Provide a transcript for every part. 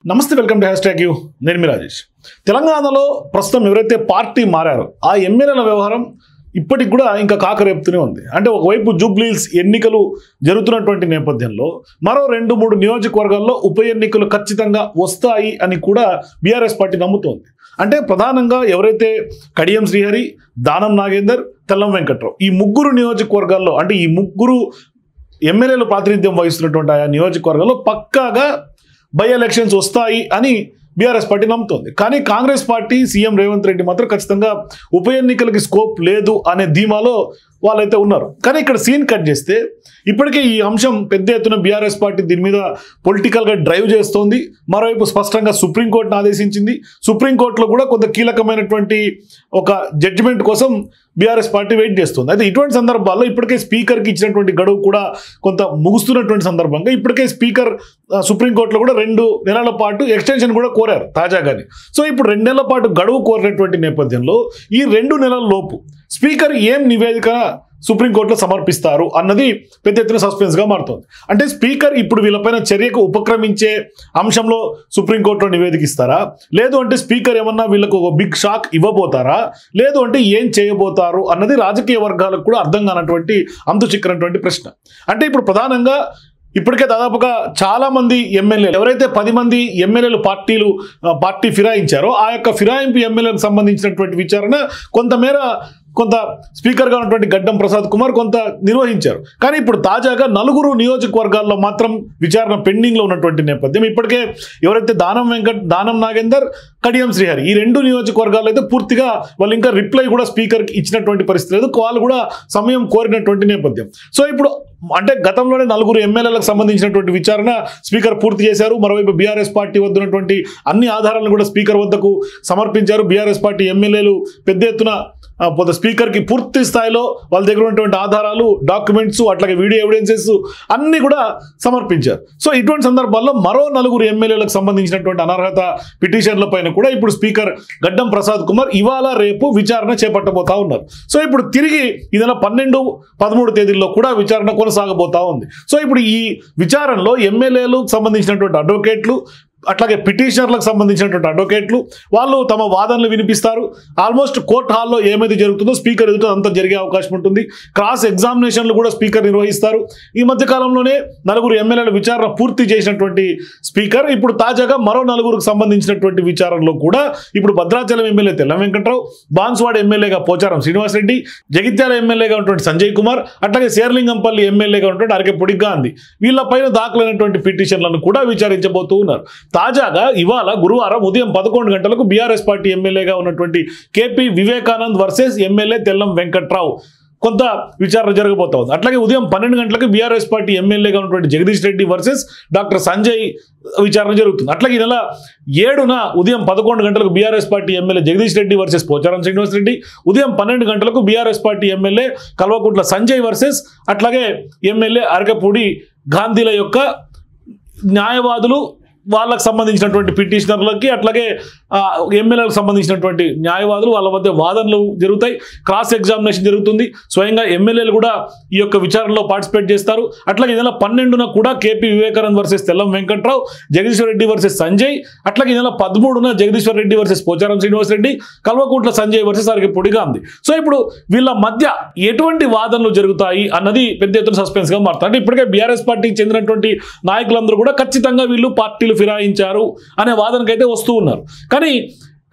నమస్తే welcome to #you నేను మీ రాజేష్. తెలంగాణలో ప్రస్తుతం ఎవరైతే పార్టీ మారారో ఆ ఎమ్మెల్యేల వ్యవహారం ఇప్పటికి కూడా ఇంకా కాకరేపుతూనే ఉంది. అంటే ఒకవైపు జూబ్లీహిల్స్ ఎన్నికలు జరుగుతున్నటువంటి నేపథ్యంలో మరో 2-3 నియోజకవర్గాల్లో ఉప ఎన్నికలు ఖచ్చితంగా వస్తాయి అని కూడా బీఆర్ఎస్ పార్టీ నమ్ముతోంది. అంటే ప్రధానంగా ఎవరైతే కడియం శ్రీహరి, దానం నాగేందర్, తెల్లం వెంకట్రావు ఈ ముగ్గురు నియోజకవర్గాల్లో అంటే ఈ ముగ్గురు ఎమ్మెల్యేలు ప్రాతినిధ్యం వహిస్తున్నటువంటి ఆ నియోజకవర్గాల్లో పక్కాగా బై ఎలక్షన్స్ వస్తాయి అని బీఆర్ఎస్ పార్టీ నమ్ముతోంది. కానీ కాంగ్రెస్ పార్టీ సీఎం రేవంత్ రెడ్డి మాత్రం ఖచ్చితంగా ఉప ఎన్నికలకి స్కోప్ లేదు అనే ధీమాలో వాళ్ళైతే ఉన్నారు. కానీ ఇక్కడ సీన్ కట్ చేస్తే ఇప్పటికే ఈ అంశం పెద్ద ఎత్తున బీఆర్ఎస్ పార్టీ దీని మీద పొలిటికల్గా డ్రైవ్ చేస్తోంది. మరోవైపు స్పష్టంగా సుప్రీంకోర్టును ఆదేశించింది. సుప్రీంకోర్టులో కూడా కొంత కీలకమైనటువంటి ఒక జడ్జిమెంట్ కోసం బీఆర్ఎస్ పార్టీ వెయిట్ చేస్తుంది. అయితే ఇటువంటి సందర్భాల్లో ఇప్పటికే స్పీకర్కి ఇచ్చినటువంటి గడువు కూడా కొంత ముగుస్తున్నటువంటి సందర్భంగా ఇప్పటికే స్పీకర్ సుప్రీంకోర్టులో కూడా 2 నెలల పాటు ఎక్స్టెన్షన్ కూడా కోరారు తాజాగానే. సో ఇప్పుడు 2 నెలల పాటు గడువు కోరినటువంటి నేపథ్యంలో ఈ 2 నెలల లోపు స్పీకర్ ఏం నివేదిక సుప్రీంకోర్టులో సమర్పిస్తారు అన్నది పెద్ద ఎత్తున సస్పెన్స్గా మారుతోంది. అంటే స్పీకర్ ఇప్పుడు వీళ్ళపైన చర్యకు ఉపక్రమించే అంశంలో సుప్రీంకోర్టులో నివేదిక ఇస్తారా, లేదు అంటే స్పీకర్ ఏమన్నా వీళ్ళకు ఒక బిగ్ షాక్ ఇవ్వబోతారా, లేదు అంటే ఏం చేయబోతారు అన్నది రాజకీయ వర్గాలకు కూడా అర్థం కానటువంటి అంతు చిక్కనటువంటి ప్రశ్న. అంటే ఇప్పుడు ప్రధానంగా ఇప్పటికే దాదాపుగా చాలా మంది ఎమ్మెల్యేలు ఎవరైతే 10 మంది ఎమ్మెల్యేలు పార్టీ ఫిరాయించారో ఆ యొక్క ఫిరాయింపు ఎమ్మెల్యేలకు సంబంధించినటువంటి విచారణ కొంత స్పీకర్గా ఉన్నటువంటి గడ్డం ప్రసాద్ కుమార్ కొంత నిర్వహించారు. కానీ ఇప్పుడు తాజాగా 4 నియోజకవర్గాల్లో మాత్రం విచారణ పెండింగ్లో ఉన్నటువంటి నేపథ్యం. ఇప్పటికే ఎవరైతే దానం నాగేందర్, కడియం శ్రీహరి ఈ 2 నియోజకవర్గాల్లో అయితే పూర్తిగా వాళ్ళు ఇంకా రిప్లై కూడా స్పీకర్కి ఇచ్చినటువంటి పరిస్థితి లేదు. వాళ్ళు కూడా సమయం కోరినటువంటి నేపథ్యం. సో ఇప్పుడు అంటే గతంలోనే 4 ఎమ్మెల్యేలకు సంబంధించినటువంటి విచారణ స్పీకర్ పూర్తి చేశారు. మరోవైపు బీఆర్ఎస్ పార్టీ వద్ద ఉన్నటువంటి అన్ని ఆధారాలను కూడా స్పీకర్ వద్దకు సమర్పించారు. బీఆర్ఎస్ పార్టీ ఎమ్మెల్యేలు పెద్ద ఎత్తున స్పీకర్కి పూర్తి స్థాయిలో వాళ్ళ దగ్గర ఉన్నటువంటి ఆధారాలు, డాక్యుమెంట్స్, అట్లాగే వీడియో ఎవిడెన్సెస్ అన్నీ కూడా సమర్పించారు. సో ఇటువంటి సందర్భాల్లో మరో 4 ఎమ్మెల్యేలకు సంబంధించినటువంటి అనర్హత పిటిషన్ల పైన కూడా ఇప్పుడు స్పీకర్ గడ్డం ప్రసాద్ కుమార్ ఇవాళ రేపు విచారణ చేపట్టబోతా ఉన్నారు. సో ఇప్పుడు తిరిగి ఈ నెల 12, 13 తేదీల్లో కూడా విచారణ కొనసాగబోతా ఉంది. సో ఇప్పుడు ఈ విచారణలో ఎమ్మెల్యేలకు సంబంధించినటువంటి అడ్వకేట్లు అట్లాగే పిటిషనర్లకు సంబంధించినటువంటి అడ్వకేట్లు వాళ్ళు తమ వాదనలు వినిపిస్తారు. ఆల్మోస్ట్ కోర్ట్ హాల్లో ఏమైతే జరుగుతుందో స్పీకర్ ఎదుట అంతా జరిగే అవకాశం ఉంటుంది. క్రాస్ ఎగ్జామినేషన్లు కూడా స్పీకర్ నిర్వహిస్తారు. ఈ మధ్య కాలంలోనే 4 ఎమ్మెల్యేల విచారణ పూర్తి చేసినటువంటి స్పీకర్ ఇప్పుడు తాజాగా మరో 4కు సంబంధించినటువంటి విచారణలో కూడా ఇప్పుడు భద్రాచలం ఎమ్మెల్యే తెల్లం వెంకట్రావు, బాన్స్వాడ ఎమ్మెల్యేగా పోచారం శ్రీనివాసరెడ్డి, జగిత్యాల ఎమ్మెల్యేగా ఉన్నటువంటి సంజయ్ కుమార్, అట్లాగే శేర్లింగంపల్లి ఎమ్మెల్యేగా ఉన్నటువంటి అరకెపూడి గాంధీ వీళ్ళపైన దాఖలైనటువంటి పిటిషన్లను కూడా విచారించబోతూ ఉన్నారు. తాజాగా ఇవాళ గురువారం ఉదయం 11 గంటలకు బీఆర్ఎస్ పార్టీ ఎమ్మెల్యేగా ఉన్నటువంటి KP Vivekanand versus MLA Tellam Venkatrao కొంత విచారణ జరగబోతా ఉంది. అట్లాగే ఉదయం 12 గంటలకు బీఆర్ఎస్ పార్టీ ఎమ్మెల్యేగా ఉన్నటువంటి జగదీష్ రెడ్డి వర్సెస్ డాక్టర్ సంజయ్ విచారణ జరుగుతుంది. అట్లాగే ఈ నెల 7న ఉదయం 11 గంటలకు BRS party MLA Jagadish Reddy versus Pocharam Srinivas Reddy, ఉదయం 12 గంటలకు BRS party MLA Kalvakuntla Sanjay versus అట్లాగే ఎమ్మెల్యే అరకపూడి గాంధీల యొక్క న్యాయవాదులు వాళ్ళకు సంబంధించినటువంటి పిటిషనర్లకి అట్లాగే ఎమ్మెల్యేలకు సంబంధించినటువంటి న్యాయవాదులు వాళ్ళ మధ్య వాదనలు జరుగుతాయి. క్రాస్ ఎగ్జామినేషన్ జరుగుతుంది. స్వయంగా ఎమ్మెల్యేలు కూడా ఈ యొక్క విచారణలో పార్టిసిపేట్ చేస్తారు. అట్లాగే ఈ నెల 12న కూడా కేపీ వివేకానంద్ వర్సెస్ తెల్లం వెంకట్రావు, జగదీశ్వర్ రెడ్డి వర్సెస్ సంజయ్, అట్లాగే ఈ నెల 13న Jagadishwar Reddy versus Pocharam Srinivas Reddy, Kalvakuntla Sanjay versus Arekapudi Gandhi. So ఇప్పుడు వీళ్ళ మధ్య ఎటువంటి వాదనలు జరుగుతాయి అన్నది పెద్ద ఎత్తున సస్పెన్స్గా మారుతుంది. అంటే ఇప్పటికే బీఆర్ఎస్ పార్టీకి చెందినటువంటి నాయకులందరూ కూడా ఖచ్చితంగా వీళ్ళు పార్టీలు ఫిరాయించారు అనే వాదనకైతే వస్తూ ఉన్నారు. కానీ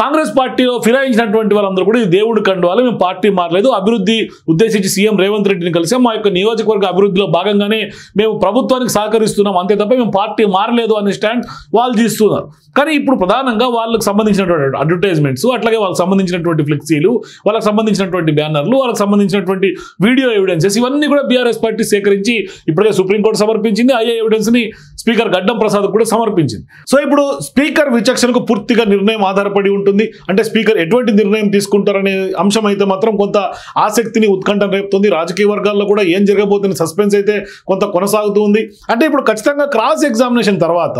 కాంగ్రెస్ పార్టీలో ఫిరాయించినటువంటి వాళ్ళందరూ కూడా ఇది దేవుడి కండువాలు, మేము పార్టీ మారలేదు, అభివృద్ధి ఉద్దేశించి సీఎం రేవంత్ రెడ్డిని కలిసాం, మా యొక్క నియోజకవర్గ అభివృద్ధిలో భాగంగానే మేము ప్రభుత్వానికి సహకరిస్తున్నాం, అంతే తప్ప మేము పార్టీ మారలేదు అనే స్టాండ్ వాళ్ళు తీస్తున్నారు. కానీ ఇప్పుడు ప్రధానంగా వాళ్ళకి సంబంధించినటువంటి అడ్వర్టైజ్మెంట్స్, అట్లాగే వాళ్ళకి సంబంధించినటువంటి ఫ్లెక్సీలు, వాళ్ళకి సంబంధించినటువంటి బ్యానర్లు, వాళ్ళకి సంబంధించినటువంటి వీడియో ఎవిడెన్సెస్ ఇవన్నీ కూడా బీఆర్ఎస్ పార్టీ సేకరించి ఇప్పటికే సుప్రీంకోర్టు సమర్పించింది. అయ్యే ఎవిడెన్స్ని స్పీకర్ గడ్డం ప్రసాద్ కూడా సమర్పించింది. సో ఇప్పుడు స్పీకర్ విచక్షణకు పూర్తిగా నిర్ణయం ఆధారపడి ఉంటుంది. అంటే స్పీకర్ ఎటువంటి నిర్ణయం తీసుకుంటారనే అంశం అయితే మాత్రం కొంత ఆసక్తిని ఉత్కంఠ రేపుతుంది. రాజకీయ వర్గాల్లో కూడా ఏం జరగబోతున్న సస్పెన్స్ అయితే కొంత కొనసాగుతూ ఉంది. అంటే ఇప్పుడు ఖచ్చితంగా క్రాస్ ఎగ్జామినేషన్ తర్వాత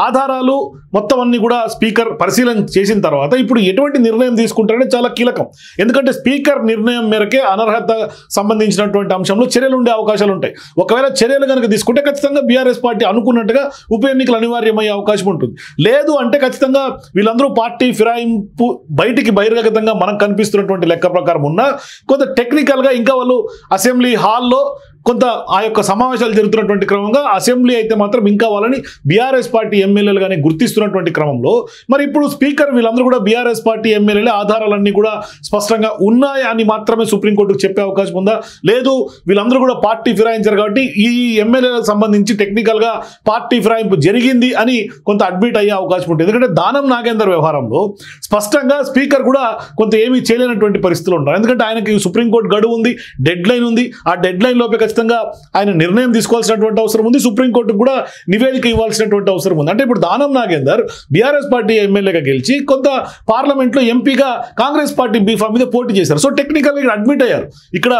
ఆధారాలు మొత్తం అన్ని కూడా స్పీకర్ పరిశీలన చేసిన తర్వాత ఇప్పుడు ఎటువంటి నిర్ణయం తీసుకుంటారనే చాలా కీలకం. ఎందుకంటే స్పీకర్ నిర్ణయం మేరకే అనర్హత సంబంధించినటువంటి అంశంలో చర్యలు ఉండే అవకాశాలు ఉంటాయి. ఒకవేళ చర్యలు కనుక తీసుకుంటే ఖచ్చితంగా బీఆర్ఎస్ పార్టీ అనుకున్నట్టుగా ఉప ఎన్నికలు అనివార్యమయ్యే అవకాశం ఉంటుంది. లేదు అంటే ఖచ్చితంగా వీళ్ళందరూ పార్టీ ఫిరాయింపు బయటికి బహిర్గతంగా మనకు కనిపిస్తున్నటువంటి లెక్క ప్రకారం ఉన్నా కొంత టెక్నికల్గా ఇంకా వాళ్ళు అసెంబ్లీ హాల్లో కొంత ఆ యొక్క సమావేశాలు జరుగుతున్నటువంటి క్రమంగా అసెంబ్లీ అయితే మాత్రం ఇంకా వాళ్ళని బీఆర్ఎస్ పార్టీ ఎమ్మెల్యేలు కానీ గుర్తిస్తున్నటువంటి క్రమంలో మరి ఇప్పుడు స్పీకర్ వీళ్ళందరూ కూడా బీఆర్ఎస్ పార్టీ ఎమ్మెల్యేలే ఆధారాలన్నీ కూడా స్పష్టంగా ఉన్నాయా అని మాత్రమే సుప్రీంకోర్టుకు చెప్పే అవకాశం ఉందా? లేదు వీళ్ళందరూ కూడా పార్టీ ఫిరాయించారు కాబట్టి ఈ ఎమ్మెల్యేలకు సంబంధించి టెక్నికల్గా పార్టీ ఫిరాయింపు జరిగింది అని కొంత అడ్మిట్ అయ్యే అవకాశం ఉంటుంది. ఎందుకంటే దానం నాగేందర్ వ్యవహారంలో స్పష్టంగా స్పీకర్ కూడా కొంత ఏమీ చేయలేనటువంటి పరిస్థితులు ఉంటారు. ఎందుకంటే ఆయనకి సుప్రీంకోర్టు గడువు ఉంది, డెడ్ లైన్ ఉంది. ఆ డెడ్ లైన్ లోపే ఖచ్చితంగా ఆయన నిర్ణయం తీసుకోవాల్సినటువంటి అవసరం ఉంది. సుప్రీంకోర్టుకు కూడా నివేదిక ఇవ్వాల్సినటువంటి అవసరం ఉంది. అంటే ఇప్పుడు దానం నాగేందర్ బీఆర్ఎస్ పార్టీ ఎమ్మెల్యేగా గెలిచి కొంత పార్లమెంట్లో ఎంపీగా కాంగ్రెస్ పార్టీ బీఫామ్ మీద పోటీ చేశారు. సో టెక్నికల్గా ఇక్కడ అడ్మిట్ అయ్యారు. ఇక్కడ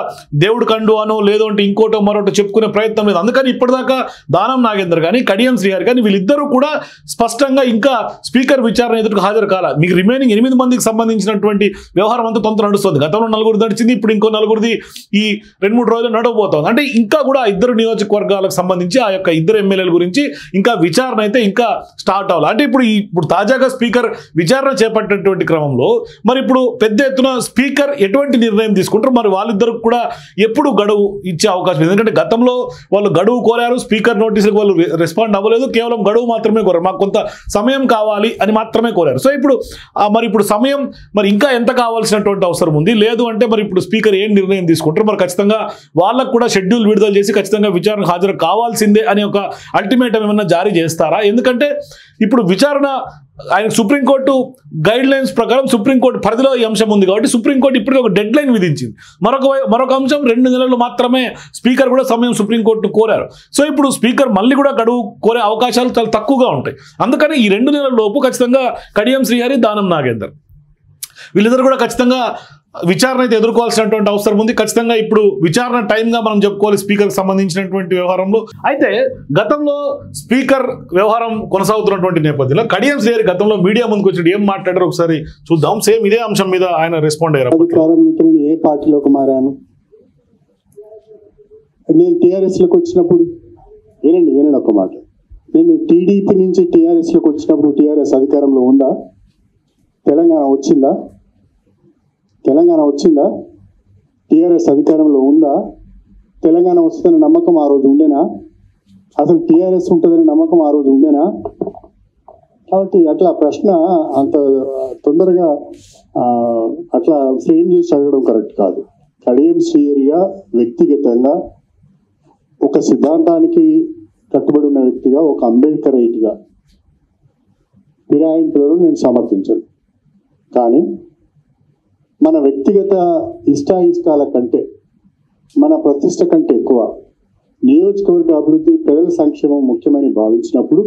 దేవుడు కండు అనో లేదో అంటే ఇంకోటో మరోటో చెప్పుకునే ప్రయత్నం లేదు. అందుకని ఇప్పటిదాకా దానం నాగేందర్ కానీ కడియం శ్రీహరి కానీ వీళ్ళిద్దరూ కూడా స్పష్టంగా ఇంకా స్పీకర్ విచారణ ఎదురుకు హాజరు కాల. మీకు రిమైనింగ్ 8 మందికి సంబంధించినటువంటి వ్యవహారం అంతా తొందర నడుస్తుంది. గతంలో 4 నడిచింది, ఇప్పుడు ఇంకో 4 ఈ 2-3 రోజులు నడవబోతోంది. అంటే ఇంకా కూడా ఇద్దరు నియోజకవర్గాలకు సంబంధించి ఆ యొక్క ఇద్దరు ఎమ్మెల్యేల గురించి ఇంకా విచారణ అయితే ఇంకా స్టార్ట్ అవ్వాలి. అంటే ఇప్పుడు తాజాగా స్పీకర్ విచారణ చేపట్టినటువంటి క్రమంలో మరి ఇప్పుడు పెద్ద ఎత్తున స్పీకర్ ఎటువంటి నిర్ణయం తీసుకుంటారు, మరి వాళ్ళిద్దరికి కూడా ఎప్పుడు గడువు ఇచ్చే అవకాశం. ఎందుకంటే గతంలో వాళ్ళు గడువు కోరారు, స్పీకర్ నోటీసులకు వాళ్ళు రెస్పాండ్ అవ్వలేదు, కేవలం గడువు మాత్రమే కోరారు, మాకు కొంత సమయం కావాలి అని మాత్రమే కోరారు. సో ఇప్పుడు సమయం మరి ఇంకా ఎంత కావాల్సినటువంటి అవసరం ఉంది. లేదు అంటే మరి ఇప్పుడు స్పీకర్ ఏం నిర్ణయం తీసుకుంటారు, మరి ఖచ్చితంగా వాళ్ళకు కూడా షెడ్యూల్ విడుదల చేసి ఖచ్చితంగా విచారణకు హాజరు కావాల్సిందే అనే ఒక అల్టిమేటం ఏమన్నా జారీ చేస్తారా? ఎందుకంటే ఇప్పుడు విచారణ ఆయన సుప్రీంకోర్టు గైడ్ లైన్స్ ప్రకారం సుప్రీంకోర్టు పరిధిలో ఈ అంశం ఉంది కాబట్టి సుప్రీంకోర్టు ఇప్పటికే ఒక డెడ్ లైన్ విధించింది. మరొక అంశం 2 నెలలు మాత్రమే స్పీకర్ కూడా సమయం సుప్రీంకోర్టు కోరారు. సో ఇప్పుడు స్పీకర్ మళ్ళీ కూడా గడువు కోరే అవకాశాలు చాలా తక్కువగా ఉంటాయి. అందుకని ఈ 2 నెలల లోపు ఖచ్చితంగా కడియం శ్రీహరి, దానం నాగేందర్ వీళ్ళిద్దరు కూడా ఖచ్చితంగా విచారణ అయితే ఎదుర్కోవాల్సినటువంటి అవసరం ఉంది. ఖచ్చితంగా ఇప్పుడు విచారణ టైంగా మనం చెప్పుకోవాలి స్పీకర్కి సంబంధించినటువంటి వ్యవహారంలో. అయితే గతంలో స్పీకర్ వ్యవహారం కొనసాగుతున్నటువంటి నేపథ్యంలో కడియం శ్రీహరి గతంలో మీడియా ముందుకు వచ్చి ఏం మాట్లాడారో ఒకసారి చూద్దాం. సేమ్ ఇదే అంశం మీద ఆయన రెస్పాండ్ అయ్యారు. ఏ పార్టీలోకి మారాను నేను టీఆర్ఎస్లోకి వచ్చినప్పుడు వినండి ఒక మాట. నేను టీడీపీ నుంచి టీఆర్ఎస్లోకి వచ్చినప్పుడు టీఆర్ఎస్ అధికారంలో ఉందా? తెలంగాణ వచ్చిందా? టీఆర్ఎస్ అధికారంలో ఉందా? తెలంగాణ వస్తుందనే నమ్మకం ఆ రోజు ఉండేనా? అసలు టీఆర్ఎస్ ఉంటుందనే నమ్మకం ఆ రోజు ఉండేనా? కాబట్టి అట్లా ప్రశ్న అంత తొందరగా అట్లా ఫ్రేమ్ చేసి అడగడం కరెక్ట్ కాదు. కడియం శ్రీహరిగా వ్యక్తిగతంగా ఒక సిద్ధాంతానికి కట్టుబడి ఉన్న వ్యక్తిగా, ఒక అంబేద్కర్ రైట్గా ఫిరాయింపులను నేను సమర్థించను. కానీ మన వ్యక్తిగత ఇష్టాయిష్టాల కంటే, మన ప్రతిష్ట కంటే ఎక్కువ నియోజకవర్గ అభివృద్ధి, ప్రజల సంక్షేమం ముఖ్యమని భావించినప్పుడు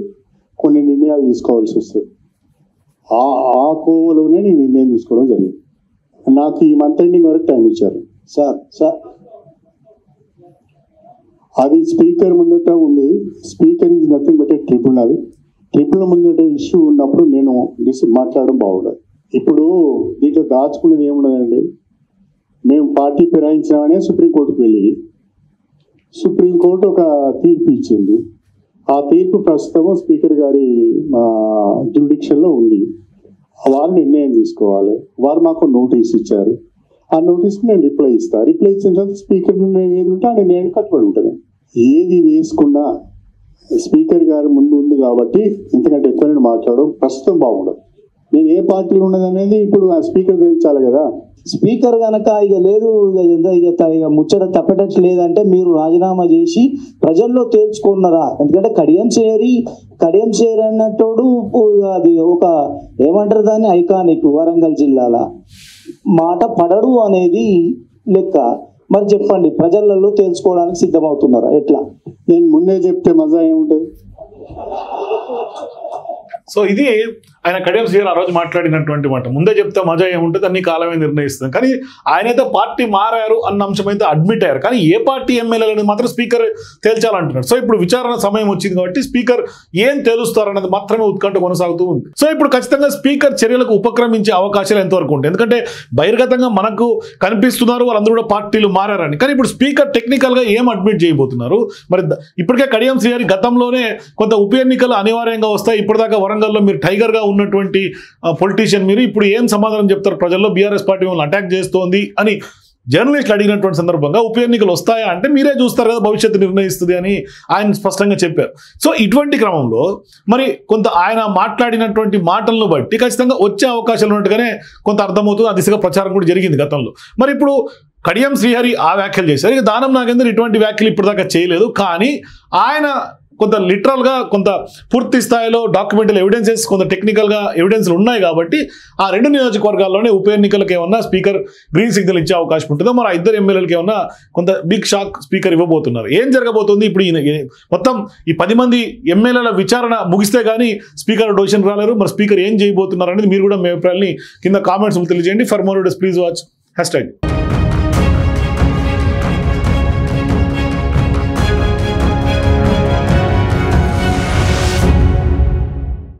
కొన్ని నిర్ణయాలు తీసుకోవాల్సి వస్తుంది. ఆ కోవలోనే నేను నిర్ణయం తీసుకోవడం జరిగింది. నాకు ఈ మంత్ ఎండింగ్ వరకు టైం ఇచ్చారు సార్. అది స్పీకర్ ముందట ఉంది. Speaker is nothing but A tribunal ముందట ఇష్యూ ఉన్నప్పుడు నేను మాట్లాడడం బాగుండదు. ఇప్పుడు దీంట్లో దాచుకునేది ఏముండదండి. మేము పార్టీ ఫిరాయించామనే సుప్రీంకోర్టుకు వెళ్ళి సుప్రీంకోర్టు ఒక తీర్పు ఇచ్చింది. ఆ తీర్పు ప్రస్తుతం స్పీకర్ గారి జ్యూడిక్షన్లో ఉంది. వారు నిర్ణయం తీసుకోవాలి. వారు మాకు నోటీస్ ఇచ్చారు. ఆ నోటీస్కి నేను రిప్లై ఇస్తాను. రిప్లై ఇచ్చిన తర్వాత స్పీకర్ నిర్ణయం ఏది ఉంటే ఆ నిర్ణయాన్ని కట్టుబడి ఉంటుంది. ఏది వేసుకున్నా స్పీకర్ గారి ముందు ఉంది కాబట్టి ఇంతకంటే ఎక్కువ నేను మాట్లాడడం ప్రస్తుతం బాగుండదు. నేను ఏ పార్టీలో ఉన్నది అనేది ఇప్పుడు ఆ స్పీకర్ తెలిచాలి కదా. స్పీకర్ కనుక ఇక లేదు ఇక ముచ్చట తప్పేటట్లు లేదంటే మీరు రాజీనామా చేసి ప్రజల్లో తేల్చుకున్నారా? ఎందుకంటే కడియం శ్రీహరి అన్నట్టు అది ఒక ఏమంటారు దాన్ని ఐకానిక్ వరంగల్ జిల్లాల మాట పడడు అనేది లెక్క. మరి చెప్పండి, ప్రజలలో తేల్చుకోవడానికి సిద్ధమవుతున్నారా? ఎట్లా? నేను ముందే చెప్తే మజా ఏముంటుంది? సో ఇది ఆయన కడియం శ్రీహరి ఆ రోజు మాట్లాడినటువంటి మాట ముందే చెప్తే మజా ఏముంటుంది అన్ని కాలమే నిర్ణయిస్తుంది. కానీ ఆయనైతే పార్టీ మారారు అన్న అంశం అయితే అడ్మిట్ అయ్యారు. కానీ ఏ పార్టీ ఎమ్మెల్యేలు అనేది మాత్రం స్పీకర్ తేల్చాలంటున్నారు. సో ఇప్పుడు విచారణ సమయం వచ్చింది కాబట్టి స్పీకర్ ఏం తేలుస్తారన్నది మాత్రమే ఉత్కంఠ కొనసాగుతూ ఉంది. సో ఇప్పుడు ఖచ్చితంగా స్పీకర్ చర్యలకు ఉపక్రమించే అవకాశాలు ఎంతవరకు ఉంటాయి? ఎందుకంటే బహిర్గతంగా మనకు కనిపిస్తున్నారు వాళ్ళందరూ కూడా పార్టీలు మారారని. కానీ ఇప్పుడు స్పీకర్ టెక్నికల్గా ఏం అడ్మిట్ చేయబోతున్నారు? మరి ఇప్పటికే కడియం శ్రీహరి గతంలోనే కొంత ఉప ఎన్నికలు అనివార్యంగా వస్తాయి, ఇప్పటిదాకా వరంగల్లో మీరు టైగర్గా ఉన్నటువంటి పొలిటీషియన్ మీరు ఇప్పుడు ఏం సమాధానం చెప్తారు ప్రజల్లో? బీఆర్ఎస్ పార్టీ మిమ్మల్ని అటాక్ చేస్తోంది అని జర్నలిస్టులు అడిగినటువంటి సందర్భంగా ఉప ఎన్నికలు వస్తాయా అంటే మీరే చూస్తారు కదా, భవిష్యత్తు నిర్ణయిస్తుంది అని ఆయన స్పష్టంగా చెప్పారు. సో ఇటువంటి క్రమంలో మరి కొంత ఆయన మాట్లాడినటువంటి మాటలను బట్టి ఖచ్చితంగా వచ్చే అవకాశాలు ఉన్నట్టుగానే కొంత అర్థమవుతుంది. ఆ దిశగా ప్రచారం కూడా జరిగింది గతంలో. మరి ఇప్పుడు కడియం శ్రీహరి ఆ వ్యాఖ్యలు చేశారు. ఇక దానం నాగేందర్ ఇటువంటి వ్యాఖ్యలు ఇప్పటిదాకా చేయలేదు. కానీ ఆయన కొంత లిటరల్గా కొంత పూర్తి స్థాయిలో డాక్యుమెంటల్ ఎవిడెన్సెస్ కొంత టెక్నికల్గా ఎవిడెన్స్లు ఉన్నాయి కాబట్టి ఆ రెండు నియోజకవర్గాల్లోనే ఉప ఎన్నికలకు ఏమన్నా స్పీకర్ గ్రీన్ సిగ్నల్ ఇచ్చే అవకాశం ఉంటుందో, మరి ఆ ఇద్దరు ఎమ్మెల్యేలకు ఏమన్నా కొంత బిగ్ షాక్ స్పీకర్ ఇవ్వబోతున్నారు. ఏం జరగబోతుంది ఇప్పుడు? మొత్తం ఈ 10 మంది ఎమ్మెల్యేల విచారణ ముగిస్తే కానీ స్పీకర్ డొసిషన్ రాలేరు. మరి స్పీకర్ ఏం చేయబోతున్నారు అనేది మీరు కూడా మీ అభిప్రాయాన్ని కింద కామెంట్స్ తెలియజేయండి. For more videos please watch #.